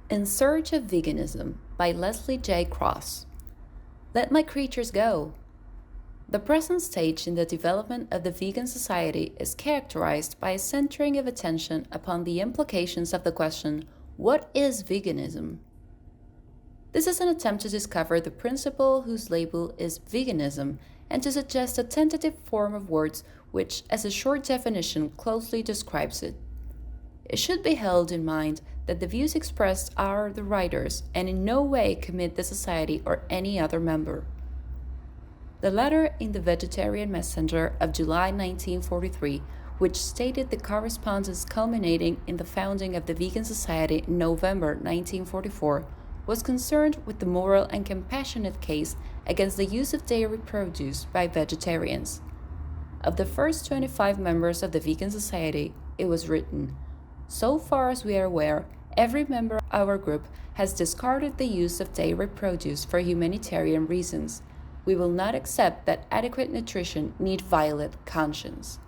In Search of Veganism by Leslie J. Cross. Let my creatures go. The present stage in the development of the vegan society is characterized by a centering of attention upon the implications of the question, what is veganism? This is an attempt to discover the principle whose label is veganism and to suggest a tentative form of words which, as a short definition, closely describes it. It should be held in mind that the views expressed are the writers and in no way commit the society or any other member. The letter in the Vegetarian Messenger of July 1943, which stated the correspondence culminating in the founding of the Vegan Society in November 1944, was concerned with the moral and compassionate case against the use of dairy produce by vegetarians. Of the first 25 members of the Vegan Society, it was written, "So far as we are aware, every member of our group has discarded the use of dairy produce for humanitarian reasons. We will not accept that adequate nutrition need violate conscience."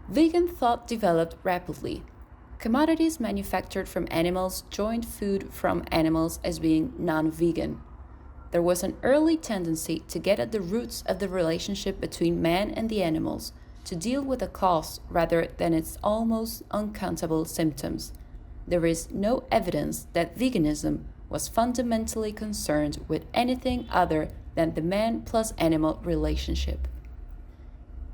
Vegan thought developed rapidly. Commodities manufactured from animals joined food from animals as being non-vegan. There was an early tendency to get at the roots of the relationship between man and the animals, to deal with the cause rather than its almost uncountable symptoms. There is no evidence that veganism was fundamentally concerned with anything other than the man plus animal relationship.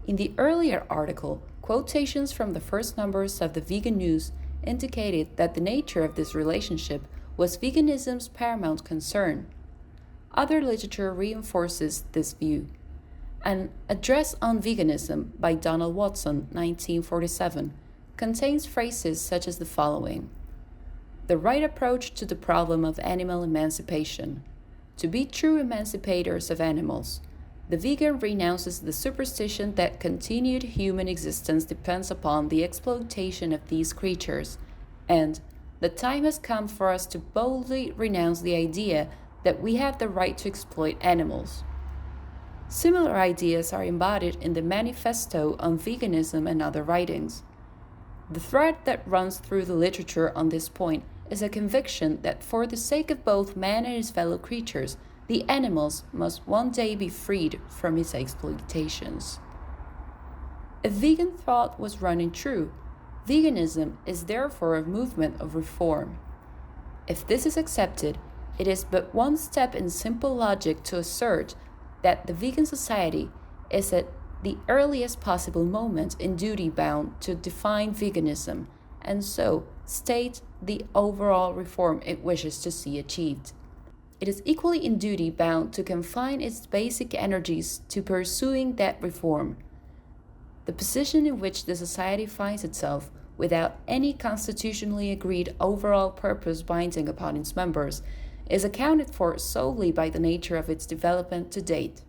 In the earlier article, quotations from the first numbers of the Vegan News indicated that the nature of this relationship was veganism's paramount concern. Other literature reinforces this view. An Address on Veganism by Donald Watson, 1947, contains phrases such as the following: "The right approach to the problem of animal emancipation. To be true emancipators of animals, the vegan renounces the superstition that continued human existence depends upon the exploitation of these creatures, and the time has come for us to boldly renounce the idea that we have the right to exploit animals." Similar ideas are embodied in the Manifesto on Veganism and other writings. The thread that runs through the literature on this point is a conviction that for the sake of both man and his fellow creatures, the animals must one day be freed from his exploitations. If vegan thought was running true, veganism is therefore a movement of reform. If this is accepted, it is but one step in simple logic to assert that the vegan society is at the earliest possible moment in duty bound to define veganism, and so state the overall reform it wishes to see achieved. It is equally in duty bound to confine its basic energies to pursuing that reform. The position in which the society finds itself, without any constitutionally agreed overall purpose binding upon its members, is accounted for solely by the nature of its development to date.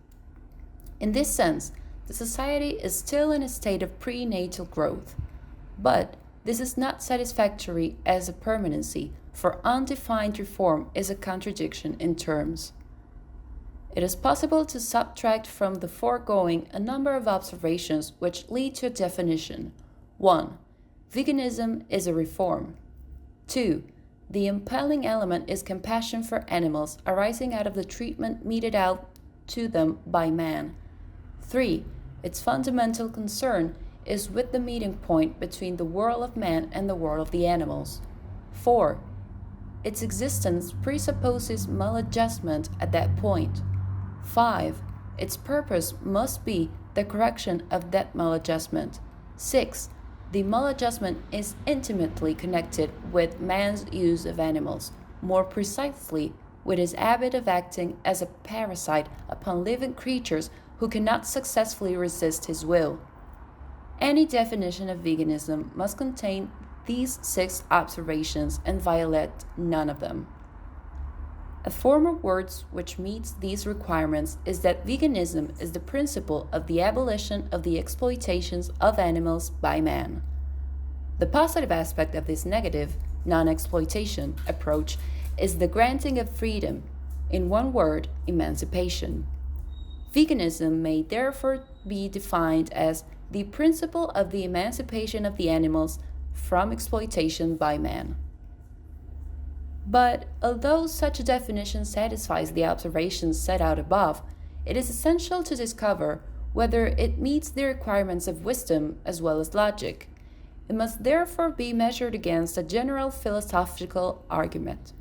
In this sense, the society is still in a state of prenatal growth. But this is not satisfactory as a permanency, for undefined reform is a contradiction in terms. It is possible to subtract from the foregoing a number of observations which lead to a definition. 1. Veganism is a reform. 2. The impelling element is compassion for animals arising out of the treatment meted out to them by man. 3. Its fundamental concern is with the meeting point between the world of man and the world of the animals. 4. Its existence presupposes maladjustment at that point. 5. Its purpose must be the correction of that maladjustment. 6. The maladjustment is intimately connected with man's use of animals, more precisely with his habit of acting as a parasite upon living creatures who cannot successfully resist his will. Any definition of veganism must contain these 6 observations and violate none of them. A form of words which meets these requirements is that veganism is the principle of the abolition of the exploitations of animals by man. The positive aspect of this negative, non-exploitation approach is the granting of freedom, in one word, emancipation. Veganism may therefore be defined as the principle of the emancipation of the animals from exploitation by man. But although such a definition satisfies the observations set out above, it is essential to discover whether it meets the requirements of wisdom as well as logic. It must therefore be measured against a general philosophical argument.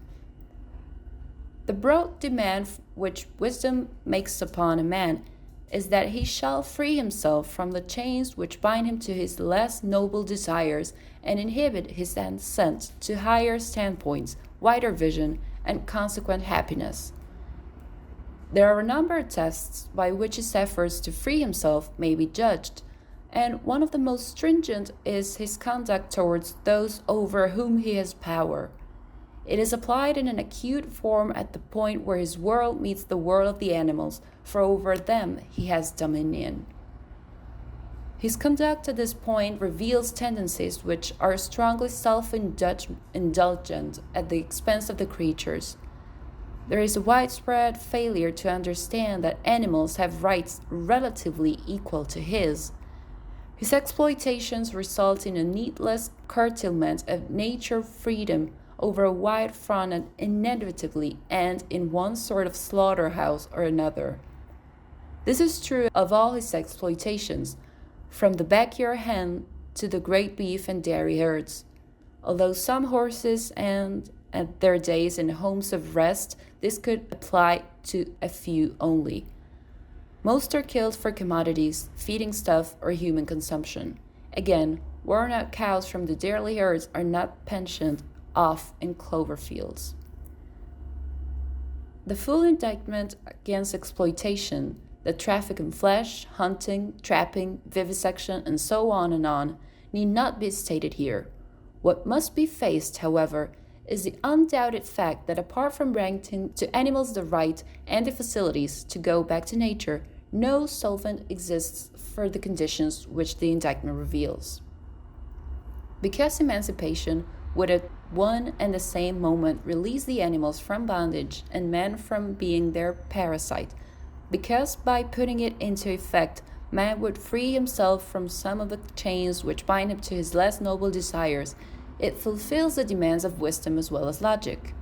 The broad demand which wisdom makes upon a man is that he shall free himself from the chains which bind him to his less noble desires and inhibit his ascent to higher standpoints, wider vision, and consequent happiness. There are a number of tests by which his efforts to free himself may be judged, and one of the most stringent is his conduct towards those over whom he has power. It is applied in an acute form at the point where his world meets the world of the animals, for over them he has dominion. His conduct at this point reveals tendencies which are strongly self-indulgent at the expense of the creatures. There is a widespread failure to understand that animals have rights relatively equal to his. His exploitations result in a needless curtailment of nature freedom over a wide front and inevitably end in one sort of slaughterhouse or another. This is true of all his exploitations, from the backyard hen to the great beef and dairy herds. Although some horses end at their days in homes of rest, this could apply to a few only. Most are killed for commodities, feeding stuff, or human consumption. Again, worn-out cows from the dairy herds are not pensioned off in clover fields. The full indictment against exploitation, the traffic in flesh, hunting, trapping, vivisection, and so on, need not be stated here. What must be faced, however, is the undoubted fact that apart from granting to animals the right and the facilities to go back to nature, no solvent exists for the conditions which the indictment reveals. Because emancipation would at one and the same moment release the animals from bondage and man from being their parasite, because by putting it into effect, man would free himself from some of the chains which bind him to his less noble desires, it fulfills the demands of wisdom as well as logic.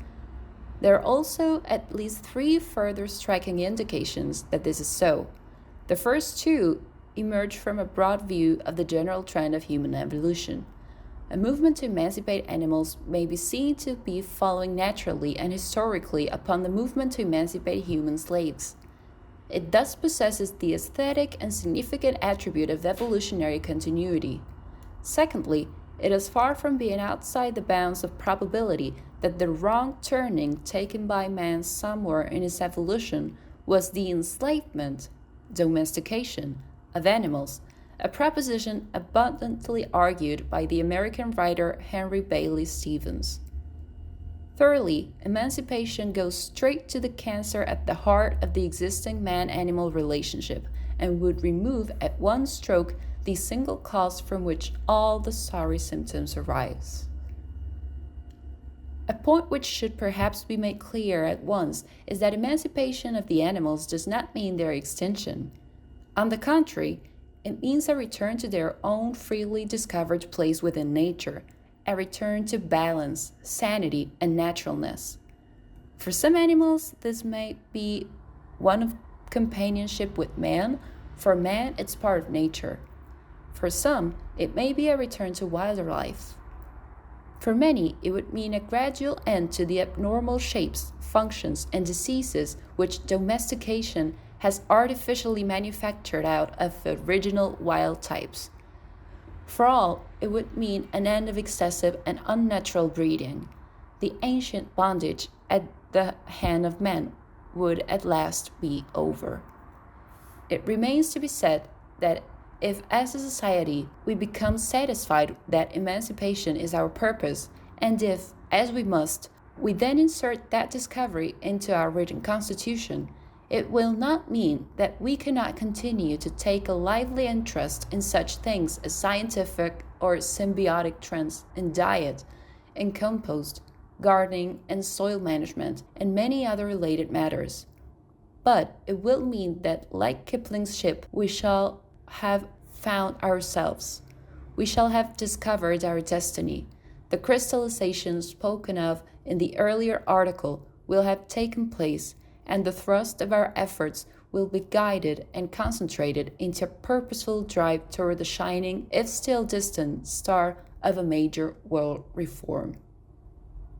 There are also at least 3 further striking indications that this is so. The first 2 emerge from a broad view of the general trend of human evolution. A movement to emancipate animals may be seen to be following naturally and historically upon the movement to emancipate human slaves. It thus possesses the aesthetic and significant attribute of evolutionary continuity. Secondly, it is far from being outside the bounds of probability that the wrong turning taken by man somewhere in his evolution was the enslavement, domestication, of animals, a proposition abundantly argued by the American writer Henry Bailey Stevens. Thirdly, emancipation goes straight to the cancer at the heart of the existing man-animal relationship and would remove at one stroke the single cause from which all the sorry symptoms arise. A point which should perhaps be made clear at once is that emancipation of the animals does not mean their extinction. On the contrary, it means a return to their own freely discovered place within nature, a return to balance, sanity, and naturalness. For some animals, this may be one of companionship with man. For man, it's part of nature. For some, it may be a return to wilder life. For many, it would mean a gradual end to the abnormal shapes, functions, and diseases which domestication has artificially manufactured out of original wild types. For all, it would mean an end of excessive and unnatural breeding. The ancient bondage at the hand of men would at last be over. It remains to be said that if, as a society, we become satisfied that emancipation is our purpose, and if, as we must, we then insert that discovery into our written constitution, it will not mean that we cannot continue to take a lively interest in such things as scientific or symbiotic trends in diet, in compost, gardening, and soil management, and many other related matters. But it will mean that, like Kipling's ship, we shall have found ourselves. We shall have discovered our destiny. The crystallization spoken of in the earlier article will have taken place, and the thrust of our efforts will be guided and concentrated into a purposeful drive toward the shining, if still distant, star of a major world reform.